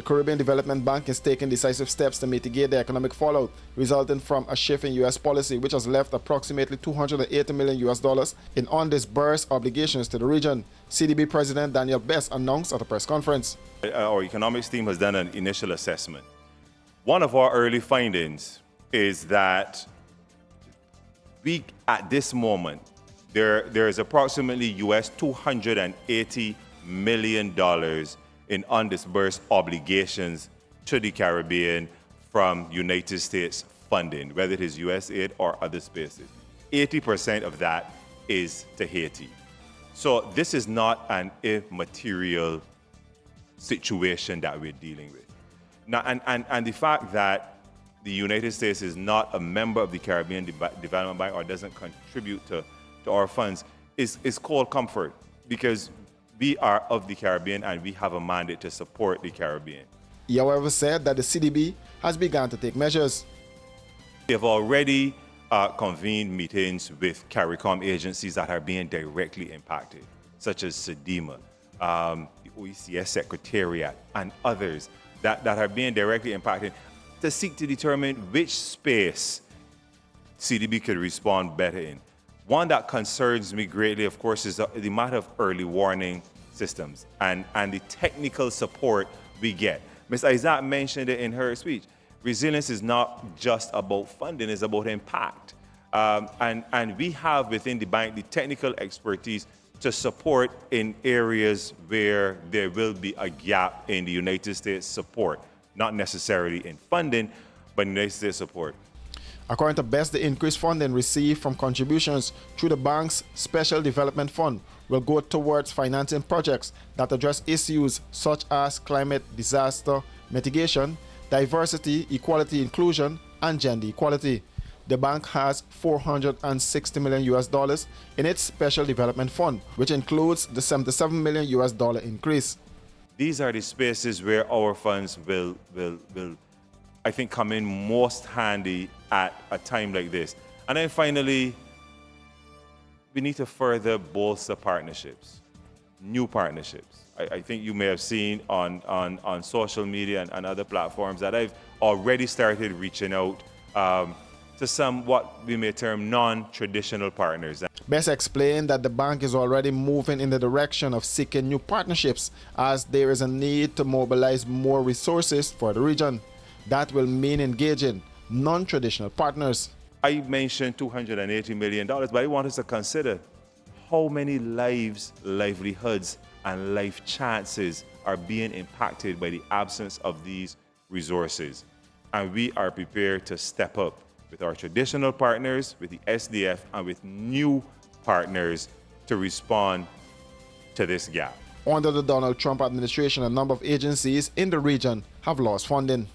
The Caribbean Development Bank is taking decisive steps to mitigate the economic fallout resulting from a shift in U.S. policy, which has left approximately $280 million in undisbursed obligations to the region. CDB President Daniel Best announced at a press conference. Our economics team has done an initial assessment. One of our early findings is that at this moment, there is approximately US $280 million in undisbursed obligations to the Caribbean from United States funding, whether it is USAID or other spaces. 80% of that is to Haiti. So this is not an immaterial situation that we're dealing with. Now, and the fact that the United States is not a member of the Caribbean Development Bank or doesn't contribute to our funds is cold comfort, because we are of the Caribbean and we have a mandate to support the Caribbean. He, however, said that the CDB has begun to take measures. We have already convened meetings with CARICOM agencies that are being directly impacted, such as SEDEMA, the OECS Secretariat, and others that are being directly impacted, to seek to determine which space CDB could respond better in. One that concerns me greatly, of course, is the matter of early warning systems and the technical support we get. Ms. Isaac mentioned it in her speech. Resilience is not just about funding, it's about impact. And we have within the bank the technical expertise to support in areas where there will be a gap in the United States support, not necessarily in funding, but in United States support. According to Best, the increased funding received from contributions through the bank's Special Development Fund will go towards financing projects that address issues such as climate disaster mitigation, diversity, equality, inclusion, and gender equality. The bank has $460 million in its Special Development Fund, which includes the $77 million increase. These are the spaces where our funds will I think, come in most handy at a time like this. And then finally, we need to further bolster partnerships, new partnerships. I think you may have seen on social media and other platforms that I've already started reaching out to some what we may term non-traditional partners. Best explained that the bank is already moving in the direction of seeking new partnerships, as there is a need to mobilize more resources for the region. That will mean engaging non-traditional partners. I mentioned $280 million, but I want us to consider how many lives, livelihoods, and life chances are being impacted by the absence of these resources. And we are prepared to step up with our traditional partners, with the SDF, and with new partners to respond to this gap. Under the Donald Trump administration, a number of agencies in the region have lost funding.